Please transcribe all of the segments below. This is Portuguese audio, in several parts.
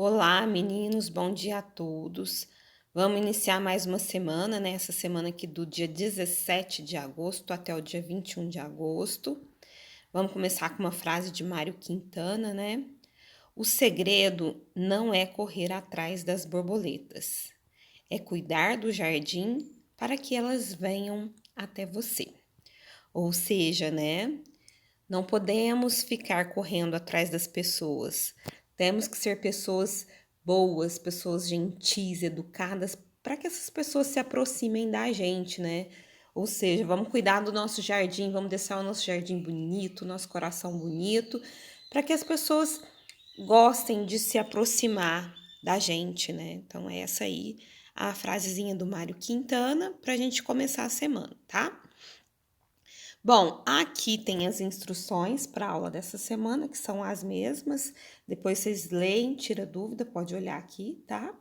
Olá, meninos, bom dia a todos. Vamos iniciar mais uma semana, né? Essa semana aqui do dia 17 de agosto até o dia 21 de agosto. Vamos começar com uma frase de Mário Quintana, né? O segredo não é correr atrás das borboletas, é cuidar do jardim para que elas venham até você. Ou seja, né? Não podemos ficar correndo atrás das pessoas. Temos que ser pessoas boas, pessoas gentis, educadas, para que essas pessoas se aproximem da gente, né? Ou seja, vamos cuidar do nosso jardim, vamos deixar o nosso jardim bonito, nosso coração bonito, para que as pessoas gostem de se aproximar da gente, né? Então, é essa aí a frasezinha do Mário Quintana para a gente começar a semana, tá? Bom, aqui tem as instruções para a aula dessa semana, que são as mesmas. Depois vocês leem, tira dúvida, pode olhar aqui, tá?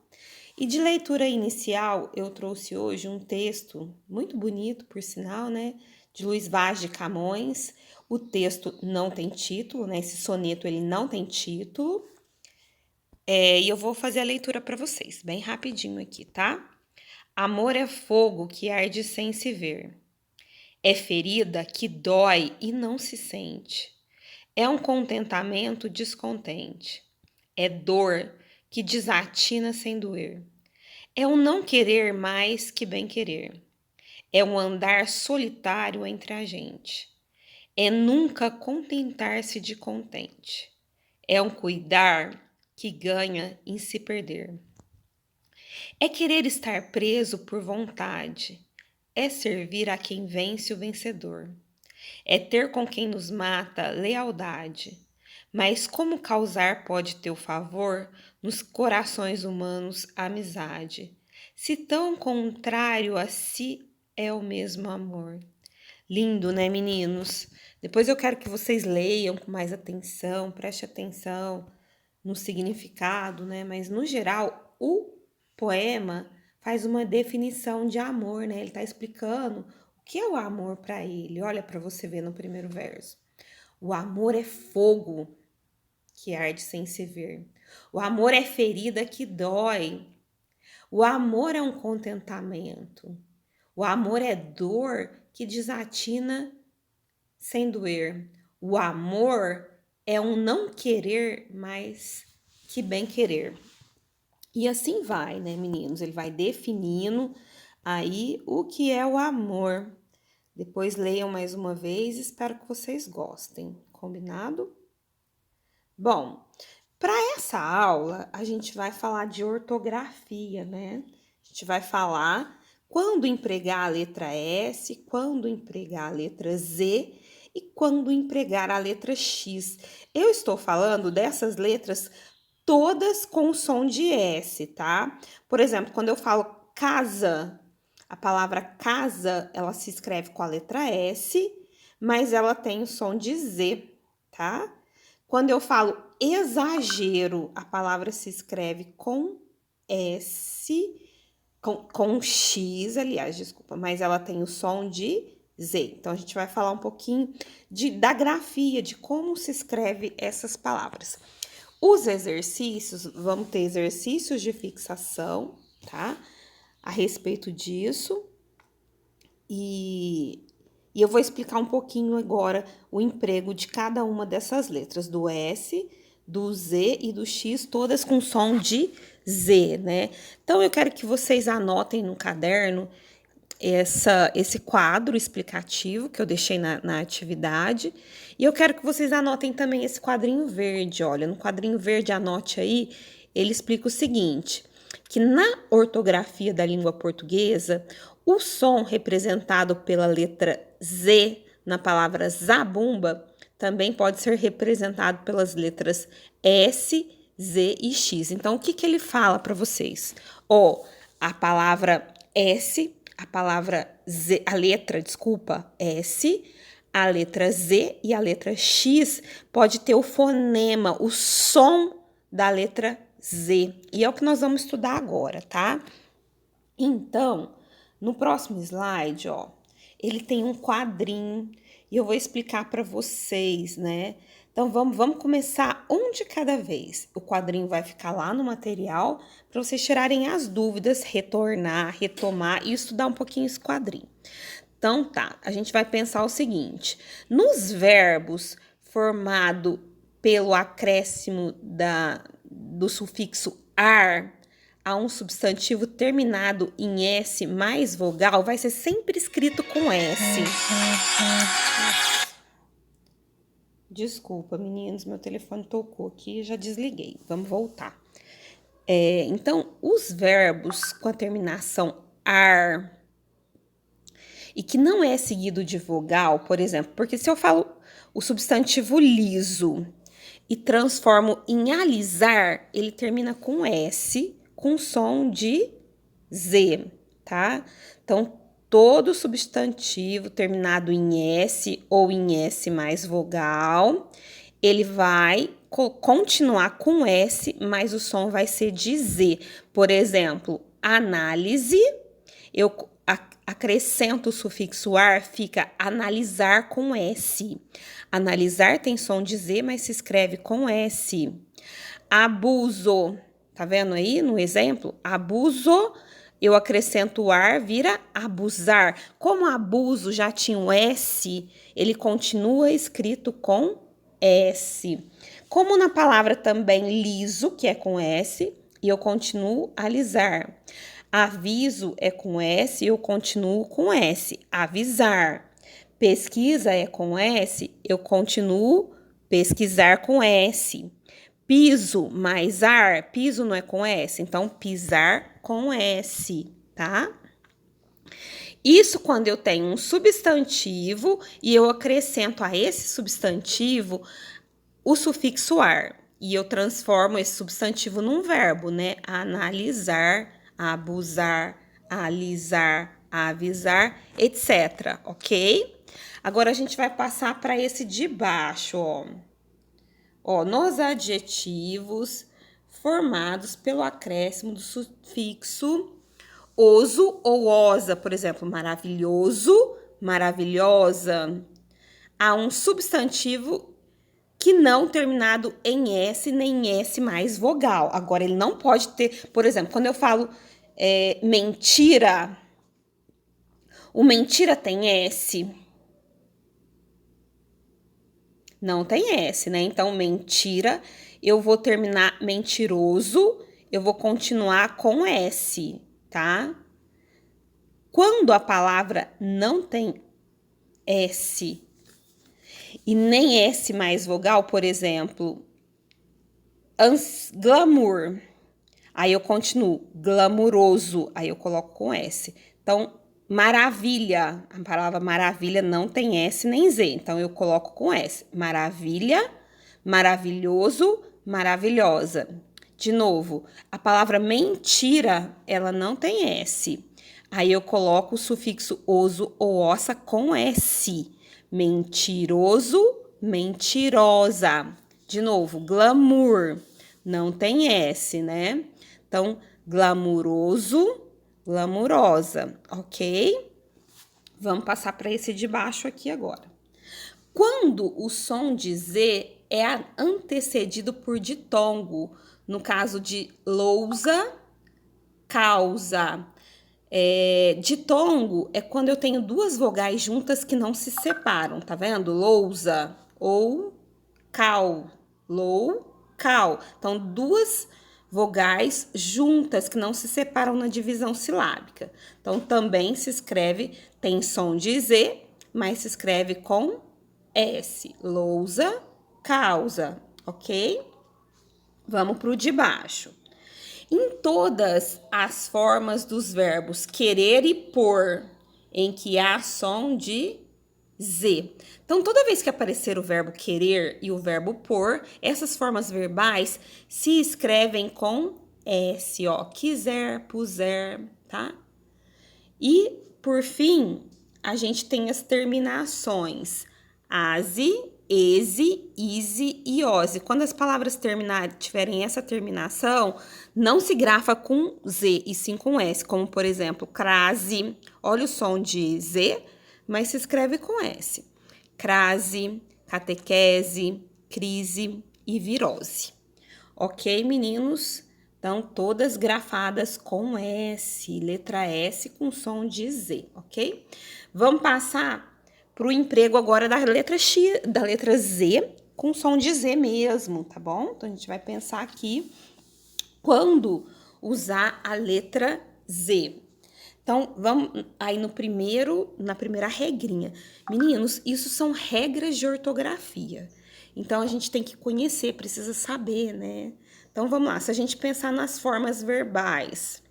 E de leitura inicial, eu trouxe hoje um texto muito bonito, por sinal, né? De Luiz Vaz de Camões. O texto não tem título, né? Esse soneto, ele não tem título. E eu vou fazer a leitura para vocês, bem rapidinho aqui, tá? Amor é fogo que arde sem se ver. É ferida que dói e não se sente. É um contentamento descontente. É dor que desatina sem doer. É um não querer mais que bem querer. É um andar solitário entre a gente. É nunca contentar-se de contente. É um cuidar que ganha em se perder. É querer estar preso por vontade. É servir a quem vence o vencedor. É ter com quem nos mata lealdade. Mas como causar pode teu favor nos corações humanos amizade, se tão contrário a si é o mesmo amor? Lindo, né, meninos? Depois eu quero que vocês leiam com mais atenção, preste atenção no significado, né? Mas no geral, o poema faz uma definição de amor, né? Ele está explicando o que é o amor para ele. Olha para você ver no primeiro verso. O amor é fogo que arde sem se ver. O amor é ferida que dói. O amor é um contentamento. O amor é dor que desatina sem doer. O amor é um não querer mais que bem querer. E assim vai, né, meninos? Ele vai definindo aí o que é o amor. Depois leiam mais uma vez, espero que vocês gostem. Combinado? Bom, para essa aula, a gente vai falar de ortografia, né? A gente vai falar quando empregar a letra S, quando empregar a letra Z e quando empregar a letra X. Eu estou falando dessas letras todas com som de S, tá? Por exemplo, quando eu falo casa, a palavra casa, ela se escreve com a letra S, mas ela tem o som de Z, tá? Quando eu falo exagero, a palavra se escreve com S, com X, aliás, desculpa, mas ela tem o som de Z. Então, a gente vai falar um pouquinho da grafia, de como se escreve essas palavras. Os exercícios, vamos ter exercícios de fixação, tá? A respeito disso. E eu vou explicar um pouquinho agora o emprego de cada uma dessas letras, do S, do Z e do X, todas com som de Z, né? Então, eu quero que vocês anotem no caderno esse quadro explicativo que eu deixei na atividade. E eu quero que vocês anotem também esse quadrinho verde. Olha, no quadrinho verde, anote aí, ele explica o seguinte, que na ortografia da língua portuguesa, o som representado pela letra Z na palavra zabumba também pode ser representado pelas letras S, Z e X. Então, o que que ele fala para vocês? Ó, a palavra S, a palavra Z, a letra, desculpa, S, a letra Z e a letra X pode ter o fonema, o som da letra Z. E é o que nós vamos estudar agora, tá? Então, no próximo slide, ó, ele tem um quadrinho e eu vou explicar para vocês, né? Então, vamos começar um de cada vez. O quadrinho vai ficar lá no material para vocês tirarem as dúvidas, retornar, retomar e estudar um pouquinho esse quadrinho. Então, tá, a gente vai pensar o seguinte: nos verbos formado pelo acréscimo do sufixo ar a um substantivo terminado em S mais vogal, vai ser sempre escrito com S. Desculpa, meninos, meu telefone tocou aqui e já desliguei. Vamos voltar. Então, os verbos com a terminação ar e que não é seguido de vogal, por exemplo, porque se eu falo o substantivo liso e transformo em alisar, ele termina com S, com som de Z, tá? Então, todo substantivo terminado em S ou em S mais vogal, ele vai continuar com S, mas o som vai ser de Z. Por exemplo, análise, eu acrescento o sufixo ar, fica analisar com S. Analisar tem som de Z, mas se escreve com S. Abuso, tá vendo aí no exemplo? Abuso, eu acrescento o ar, vira abusar. Como abuso já tinha um S, ele continua escrito com S. Como na palavra também liso, que é com S, e eu continuo alisar. Aviso é com S, eu continuo com S. Avisar. Pesquisa é com S, eu continuo pesquisar com S. Piso mais ar, piso não é com S, então pisar com S, tá? Isso quando eu tenho um substantivo e eu acrescento a esse substantivo o sufixo ar. E eu transformo esse substantivo num verbo, né? Analisar, abusar, alisar, avisar, etc, ok? Agora a gente vai passar para esse de baixo, ó. Nos adjetivos formados pelo acréscimo do sufixo oso ou osa, por exemplo, maravilhoso, maravilhosa, há um substantivo que não terminado em S nem em S mais vogal. Agora, ele não pode ter, por exemplo, quando eu falo mentira, o mentira tem S. Não tem S, né? Então, mentira, eu vou terminar mentiroso, eu vou continuar com S, tá? Quando a palavra não tem S e nem S mais vogal, por exemplo, glamour, aí eu continuo, glamuroso, aí eu coloco com S. Então, maravilha, a palavra maravilha não tem S nem Z, então eu coloco com S. Maravilha, maravilhoso, maravilhosa. De novo, a palavra mentira, ela não tem S. Aí eu coloco o sufixo oso ou ossa com S. Mentiroso, mentirosa. De novo, glamour, não tem S, né? Então, glamuroso, glamurosa, ok? Vamos passar para esse de baixo aqui agora. Quando o som de Z é antecedido por ditongo, no caso de lousa, causa. Ditongo é quando eu tenho duas vogais juntas que não se separam, tá vendo? Lousa ou cal, lou, cal. Então, duas vogais juntas que não se separam na divisão silábica. Então, também se escreve, tem som de Z, mas se escreve com S. Lousa, causa, ok? Vamos para o de baixo. Em todas as formas dos verbos querer e por, em que há som de Z. Então, toda vez que aparecer o verbo querer e o verbo por, essas formas verbais se escrevem com S, ó. Quiser, puser, tá? E, por fim, a gente tem as terminações ASE, ESE, ISE e OSE. Quando as palavras tiverem essa terminação, não se grafa com Z e sim com S, como, por exemplo, crase. Olha o som de Z, mas se escreve com S. Crase, catequese, crise e virose. Ok, meninos? Então, todas grafadas com S, letra S com som de Z, ok? Vamos passar para o emprego agora da letra X, da letra Z com som de Z mesmo, tá bom? Então, a gente vai pensar aqui quando usar a letra Z. Então, vamos aí na primeira regrinha. Meninos, isso são regras de ortografia. Então, a gente tem que conhecer, precisa saber, né? Então, vamos lá. Se a gente pensar nas formas verbais,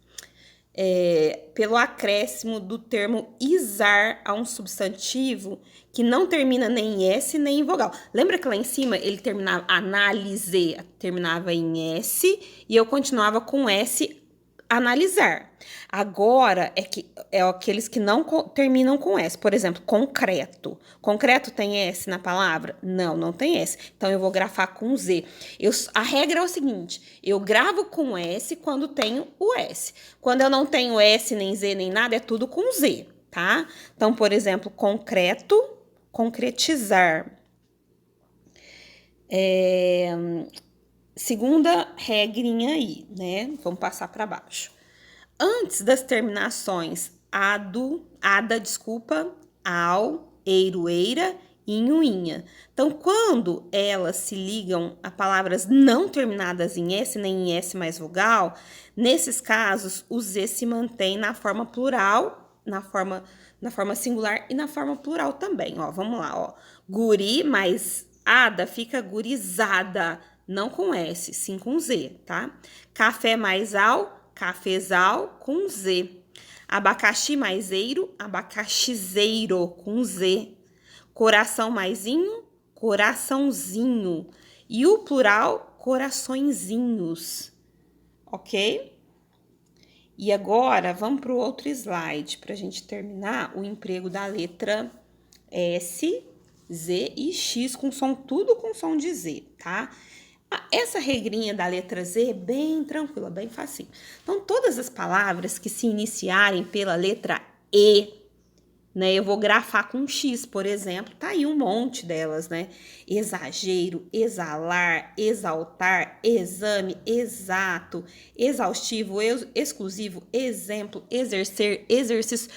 pelo acréscimo do termo izar a um substantivo que não termina nem em S nem em vogal. Lembra que lá em cima ele terminava, análise, terminava em S e eu continuava com S, analisar. Agora é aqueles que não terminam com S. Por exemplo, concreto. Concreto tem S na palavra? Não, não tem S. Então eu vou grafar com Z. A regra é o seguinte: eu gravo com S quando tenho o S. Quando eu não tenho S, nem Z, nem nada, é tudo com Z, tá? Então, por exemplo, concreto, concretizar. Segunda regrinha aí, né? Vamos passar para baixo. Antes das terminações ao, eiro, eira, inho, inha. Então, quando elas se ligam a palavras não terminadas em S, nem em S mais vogal, nesses casos, o Z se mantém na forma plural, na forma singular e na forma plural também, ó. Vamos lá, ó. Guri mais ada fica gurizada, não com S, sim com Z, tá? Café mais ao, cafezal com Z. Abacaxi mais eiro, abacaxizeiro com Z. Coração maisinho, coraçãozinho. E o plural, coraçõezinhos. Ok? E agora, vamos para o outro slide, para a gente terminar o emprego da letra S, Z e X, tudo com som de Z, tá? Essa regrinha da letra Z é bem tranquila, bem facinho. Então, todas as palavras que se iniciarem pela letra E, né? Eu vou grafar com X, por exemplo. Tá aí um monte delas, né? Exagero, exalar, exaltar, exame, exato, exaustivo, exclusivo, exemplo, exercer, exercício.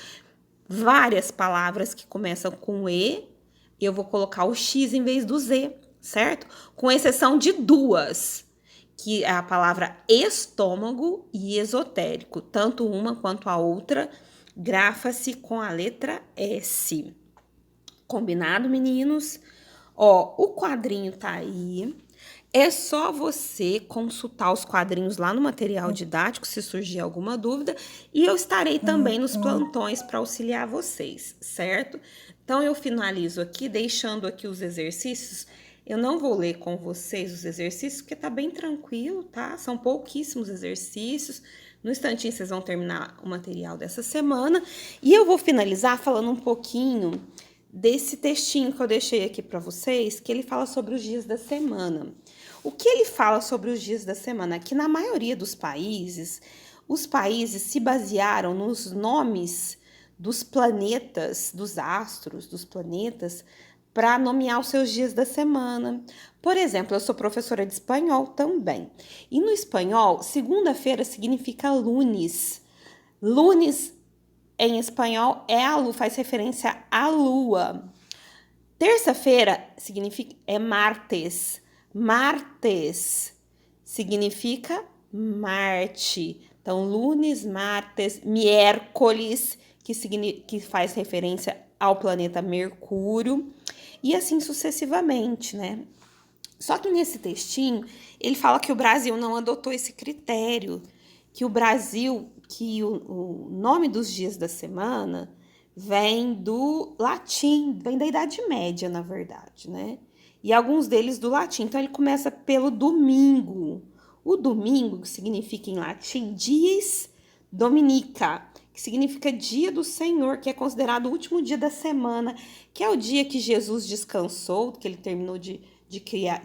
Várias palavras que começam com E, eu vou colocar o X em vez do Z, certo? Com exceção de duas, que é a palavra estômago e esotérico. Tanto uma quanto a outra grafa-se com a letra S. Combinado, meninos? Ó, o quadrinho tá aí. É só você consultar os quadrinhos lá no material didático, se surgir alguma dúvida. E eu estarei também nos plantões para auxiliar vocês, certo? Então, eu finalizo aqui, deixando aqui os exercícios. Eu não vou ler com vocês os exercícios, porque tá bem tranquilo, tá? São pouquíssimos exercícios. No instantinho, vocês vão terminar o material dessa semana. E eu vou finalizar falando um pouquinho desse textinho que eu deixei aqui para vocês, que ele fala sobre os dias da semana. O que ele fala sobre os dias da semana? Que na maioria dos países, os países se basearam nos nomes dos planetas, dos astros, dos planetas, para nomear os seus dias da semana. Por exemplo, eu sou professora de espanhol também. E no espanhol, segunda-feira significa lunes. Lunes, em espanhol, faz referência à lua. Terça-feira é martes. Martes significa Marte. Então, lunes, martes, miércoles, que faz referência ao planeta Mercúrio, e assim sucessivamente, né? Só que nesse textinho, ele fala que o Brasil não adotou esse critério, que o nome dos dias da semana vem do latim, vem da Idade Média, na verdade, né? E alguns deles do latim. Então, ele começa pelo domingo. O domingo, que significa em latim dies dominica, que significa dia do Senhor, que é considerado o último dia da semana, que é o dia que Jesus descansou, que ele terminou de criar.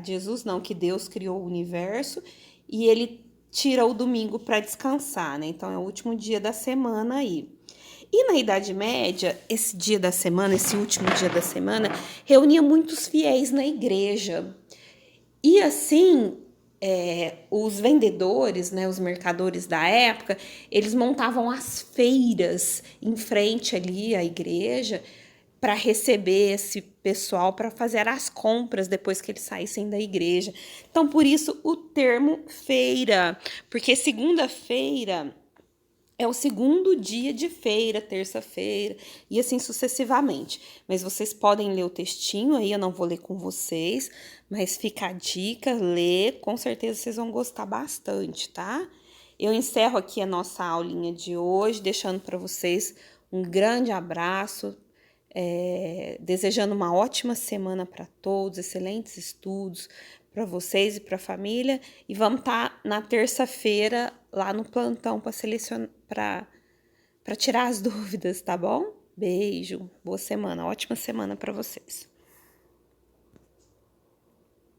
Que Deus criou o universo, e ele tira o domingo para descansar, né? Então, é o último dia da semana aí. E na Idade Média, esse último dia da semana, reunia muitos fiéis na igreja. E assim, os vendedores, né, os mercadores da época, eles montavam as feiras em frente ali à igreja para receber esse pessoal para fazer as compras depois que eles saíssem da igreja. Então, por isso o termo feira, porque segunda-feira é o segundo dia de feira, terça-feira, e assim sucessivamente. Mas vocês podem ler o textinho aí, eu não vou ler com vocês, mas fica a dica, lê, com certeza vocês vão gostar bastante, tá? Eu encerro aqui a nossa aulinha de hoje, deixando para vocês um grande abraço, desejando uma ótima semana para todos, excelentes estudos para vocês e para a família. E vamos estar na terça-feira lá no plantão para selecionar, para tirar as dúvidas, tá bom? Beijo, boa semana, ótima semana para vocês.